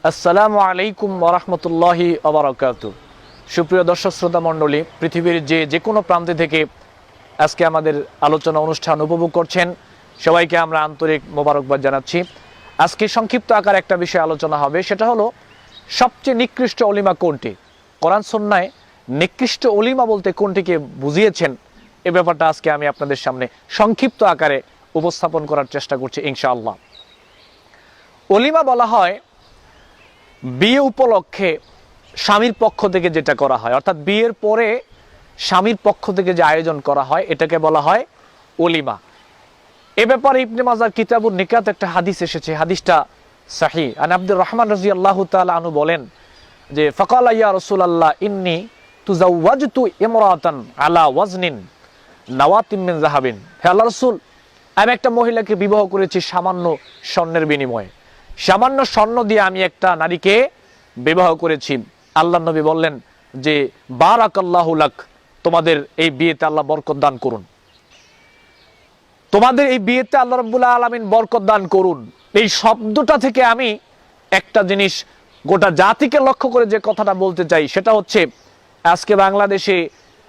আসসালামু আলাইকুম ওয়া রাহমাতুল্লাহি ওয়া বারাকাতুহু। সুপ্রিয় দর্শক শ্রোতা মণ্ডলী, পৃথিবীর যে কোনো প্রান্তে থেকে আজকে আমাদের আলোচনা অনুষ্ঠান উপভোগ করছেন, সবাইকে আমরা আন্তরিক মোবারকবাদ জানাচ্ছি। আজকে সংক্ষিপ্ত আকার একটা বিষয় আলোচনা হবে, সেটা হলো সবচেয়ে নিকৃষ্ট অলিমা কোনটি। কোরআন সুন্নাহয় নিকৃষ্ট অলিমা বলতে কোনটিকে বুঝিয়েছেন, এ ব্যাপারটা আজকে আমি আপনাদের সামনে সংক্ষিপ্ত আকারে উপস্থাপন করার চেষ্টা করছি ইনশাআল্লাহ। অলিমা বলা হয় বিয়ে উপলক্ষে স্বামীর পক্ষ থেকে যেটা করা হয়, অর্থাৎ বিয়ের পরে স্বামীর পক্ষ থেকে যে আয়োজন করা হয় এটাকে বলা হয় অলিমা। এ ব্যাপারে ইবনে মাজার কিতাবুন নিকাত একটা হাদিস এসেছে, হাদিসটা সহিহ। আন আব্দুর রহমান রাদিয়াল্লাহু তাআলা আনহু বলেন যে ফাকালা ইয়া রাসূলুল্লাহ ইন্নী তুজাওয়াজতু ইমরাতান আলা ওয়াজনিন নাওয়াতিম মিন যাহাবিন। হে আল্লাহর রাসূল, আমি একটা মহিলাকে বিবাহ করেছি সামান্য স্বর্ণের বিনিময়ে। সামান্য স্বর্ণ দিয়ে আমি একটা নারীকে বিবাহ করেছি। আল্লাহর নবী বললেন যে বারাকাল্লাহু লাক, তোমাদের এই বিয়েতে আল্লাহ বরকত দান করুন, তোমাদের এই বিয়েতে আল্লাহ রাব্বুল আলামিন বরকত দান করুন। এই শব্দটা থেকে আমি একটা জিনিস গোটা জাতিকে লক্ষ্য করে যে কথাটা বলতে চাই, সেটা হচ্ছে আজকে বাংলাদেশে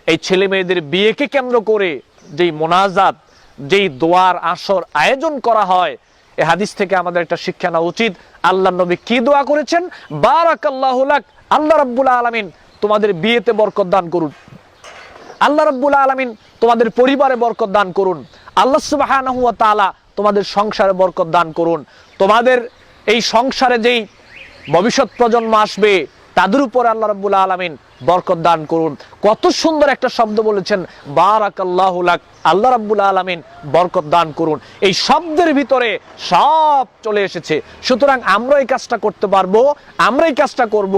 এই ছেলে মেয়েদের বিয়েকে কেন্দ্র করে যেই মোনাজাত, যেই দোয়ার আসর আয়োজন করা হয়, এই হাদিস থেকে আমাদের একটা শিক্ষা নেওয়া উচিত। আল্লাহর নবী কি দোয়া করেছেন? বারাকাল্লাহু লাক, আল্লাহ রাব্বুল আলামিন তোমাদের বিয়েতে বরকত দান করুন, আল্লাহ রাব্বুল আলামিন তোমাদের পরিবারে বরকত দান করুন, আল্লাহ সুবহানাহু ওয়া তাআলা তোমাদের সংসারে বরকত দান করুন, তোমাদের এই সংসারে যেই ভবিষ্যৎ প্রজন্ম আসবে তাদের উপরে আল্লাহ রাব্বুল আলামিন বরকত দান করুন। কত সুন্দর একটা শব্দ বলেছেন, বারাকাল্লাহু লাক, আল্লাহ রাব্বুল আলামিন বরকত দান করুন। এই শব্দের ভিতরে সব চলে এসেছে। সুতরাং আমরা এই কাজটা করতে পারবো, আমরা এই কাজটা করব।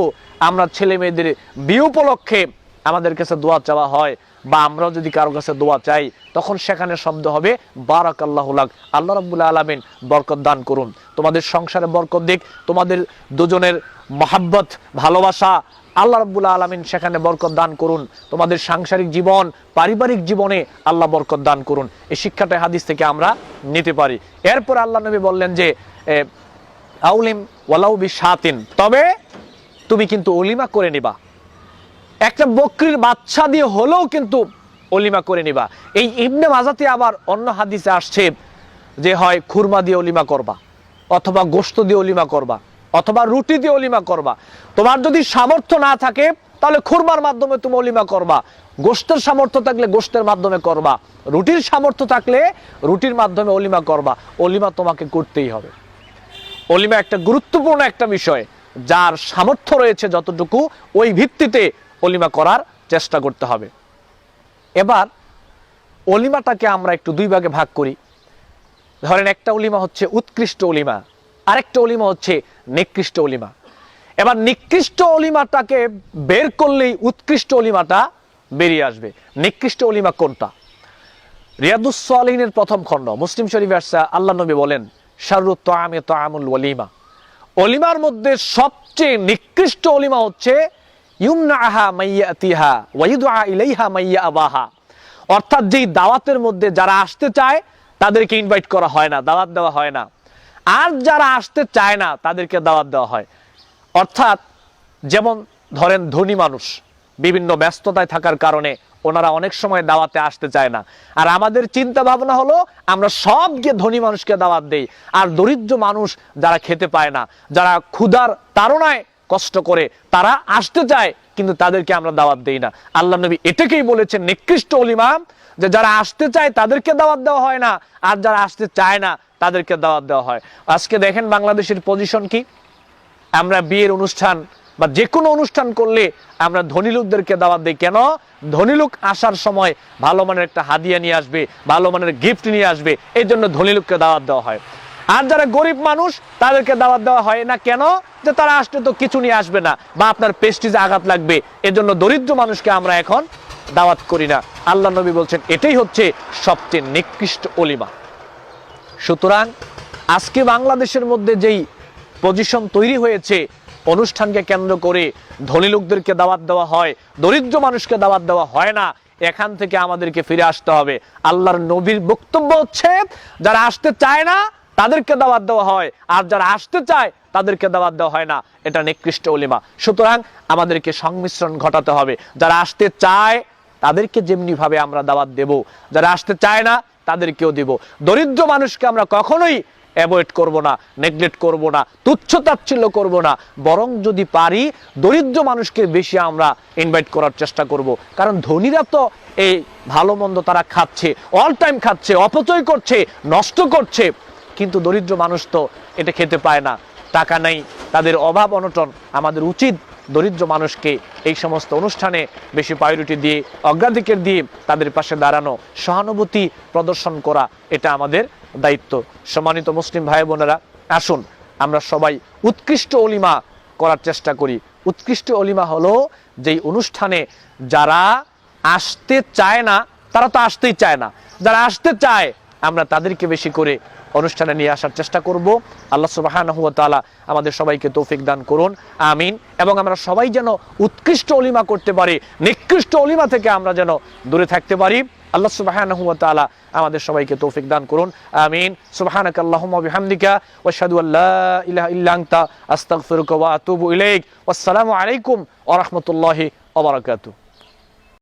আমরা ছেলে মেয়েদের বিয়ে উপলক্ষে আমাদের কাছে দোয়া চাওয়া হয়, বা আমরাও যদি কারো কাছে দোয়া চাই, তখন সেখানে শব্দ হবে বারাকাল্লাহু লাক, আল্লাহ রাব্বুল আলামিন বরকত দান করুন, তোমাদের সংসারে বরকত দিক, তোমাদের দুজনের মহাব্বত ভালোবাসা আল্লাহ রাব্বুল আলামিন সেখানে বরকত দান করুন, তোমাদের সাংসারিক জীবন পারিবারিক জীবনে আল্লাহ বরকত দান করুন। এই শিক্ষাটা হাদিস থেকে আমরা নিতে পারি। এরপর আল্লাহ নবী বললেন যে আউলিম ওয়ালাউ বিশাতিন, তবে তুমি কিন্তু অলিমা করে নিবা, একটা বকরির বাচ্চা দিয়ে হলেও কিন্তু অলিমা করে নিবা। এই ইবনে মাজাতে আবার অন্য হাদিসে আসছে যে হয় খুরমা দিয়ে অলিমা করবা, অথবা গোশত দিয়ে অলিমা করবা, অথবা রুটি দিয়ে অলিমা করবা। তোমার যদি সামর্থ্য না থাকে তাহলে খুরমার মাধ্যমে তুমি অলিমা করবা, গোশতের সামর্থ্য থাকলে গোশতের মাধ্যমে করবা, রুটির সামর্থ্য থাকলে রুটির মাধ্যমে অলিমা করবা। অলিমা তোমাকে করতেই হবে। অলিমা একটা গুরুত্বপূর্ণ একটা বিষয়, যার সামর্থ্য রয়েছে যতটুকু ওই ভিত্তিতে অলিমা করার চেষ্টা করতে হবে। এবার অলিমাটাকে আমরা একটু দুই ভাগে ভাগ করি। ধরেন একটা অলিমা হচ্ছে উৎকৃষ্ট অলিমা, আরেকটা অলিমা হচ্ছে নিকৃষ্ট অলিমা। এবার নিকৃষ্ট অলিমাটাকে বের করলেই উৎকৃষ্ট অলিমাটা বেরিয়ে আসবে। নিকৃষ্ট অলিমা কোনটা? রিয়াদুস সালিহিনের প্রথম খণ্ড মুসলিম শরীফে আসছে, আল্লাহ নবী বলেন শাররুত তাআমি তাআমুল ওয়ালিমা, অলিমার মধ্যে সবচেয়ে নিকৃষ্ট অলিমা হচ্ছে ইউমনাহা মাইয়াতিহা ওয়া ইউদআ ইলাইহা মাইয়াবাহা, অর্থাৎ যেই দাওয়াতের মধ্যে যারা আসতে চায় তাদেরকে ইনভাইট করা হয় না, দাওয়াত দেওয়া হয় না, আর যারা আসতে চায় না তাদেরকে দাওয়াত দেওয়া হয়। অর্থাৎ যেমন ধরেন ধনী মানুষ বিভিন্ন ব্যস্ততায় থাকার কারণে ওনারা অনেক সময় দাওয়াতে আসতে চায় না, আর আমাদের চিন্তা ভাবনা হলো আমরা সব গিয়ে ধনী মানুষকে দাওয়াত দেই, আর দরিদ্র মানুষ যারা খেতে পায় না, যারা ক্ষুধার তাড়নায় কষ্ট করে, তারা আসতে চায় কিন্তু তাদেরকে আমরা দাওয়াত দেই না। আল্লাহ নবী এটাকেই বলেছেন নিকৃষ্ট অলিমা, যে যারা আসতে চায় তাদেরকে দাওয়াত দেওয়া হয় না, আর যারা আসতে চায় না তাদেরকে দাওয়াত দেওয়া হয়। আজকে দেখেন বাংলাদেশের পজিশন কি, আমরা বিয়ের অনুষ্ঠান বা যে কোনো অনুষ্ঠান করলে আমরা ধনী লোকদেরকে দাওয়াত দিই। কেন? ধনী লোক আসার সময় ভালো মানের একটা হাদিয়া নিয়ে আসবে, ভালো মানের গিফট নিয়ে আসবে, এই জন্য ধনী লোককে দাওয়াত দেওয়া হয়। আর যারা গরিব মানুষ তাদেরকে দাওয়াত দেওয়া হয় না। কেন? যে তারা আসলে তো কিছু নিয়ে আসবে না, বা আপনার প্রেস্টিজে আঘাত লাগবে, এজন্য দরিদ্র মানুষকে আমরা এখন দাওয়াত করি না। আল্লাহ নবী বলছেন এটাই হচ্ছে সবচেয়ে নিকৃষ্ট অলিমা। সুতরাং আজকে বাংলাদেশের মধ্যে যেই পজিশন তৈরি হয়েছে, অনুষ্ঠানকে কেন্দ্র করে ধনী লোকদেরকে দাওয়াত দেওয়া হয়, দরিদ্র মানুষকে দাওয়াত দেওয়া হয় না, এখান থেকে আমাদেরকে ফিরে আসতে হবে। আল্লাহর নবীর বক্তব্য হচ্ছে যারা আসতে চায় না তাদেরকে দাওয়াত দেওয়া হয়, আর যারা আসতে চায় তাদেরকে দাওয়াত দেওয়া হয় না। এটা নিকৃষ্ট উলিমা। সুতরাং আমাদেরকে সংমিশ্রণ ঘটাতে হবে। যারা আসতে চায় তাদেরকে যেমনি ভাবে আমরা দাওয়াত দেব, যারা আসতে চায় না তাদেরকেও দেব। দরিদ্র মানুষকে আমরা কখনোই অ্যাভয়েড করব না, নেগলেক্ট করব না, তুচ্ছ-তাচ্ছিল্য করব না, বরং যদি পারি দরিদ্র মানুষকে বেশি আমরা ইনভাইট করার চেষ্টা করব। কারণ ধনীরা তো এই ভালো মন্দ তারা খাচ্ছে, অল টাইম খাচ্ছে, অপচয় করছে, নষ্ট করছে, কিন্তু দরিদ্র মানুষ তো এটা খেতে পায় না, টাকা নেই, তাদের অভাব অনটন। আমাদের উচিত দরিদ্র মানুষকে এই সমস্ত অনুষ্ঠানে বেশি প্রায়োরিটি দিয়ে, অগ্রাধিকার দিয়ে তাদের পাশে দাঁড়ানো, সহানুভূতি প্রদর্শন করা, এটা আমাদের দায়িত্ব। সম্মানিত মুসলিম ভাই বোনেরা, আসুন আমরা সবাই উৎকৃষ্ট অলিমা করার চেষ্টা করি। উৎকৃষ্ট অলিমা হলো যেই অনুষ্ঠানে যারা আসতে চায় না, তারা তো আসতেই চায় না, যারা আসতে চায় আমরা তাদেরকে বেশি করে অনুষ্ঠানে নিয়ে আসার চেষ্টা করব। আল্লাহ সুবহানাহু ওয়া তাআলা আমাদের সবাইকে তৌফিক দান করুন, আমিন। এবং আমরা সবাই যেন উৎকৃষ্ট অলিমা করতে পারি, নিকৃষ্ট অলিমা থেকে আমরা যেন দূরে থাকতে পারি। আল্লাহ সুবহানাহু ওয়া তাআলা আমাদের সবাইকে তৌফিক দান করুন, আমিন। সুবহানাকাল্লাহুম্মা ওয়া বিহামদিকা ওয়া আশহাদু আল্লা ইলাহা ইল্লা আনতা আস্তাগফিরুকা ওয়া আতুবু ইলাইক। ওয়াসসালামু আলাইকুম ওয়া রাহমাতুল্লাহি ওয়া বারাকাতুহু।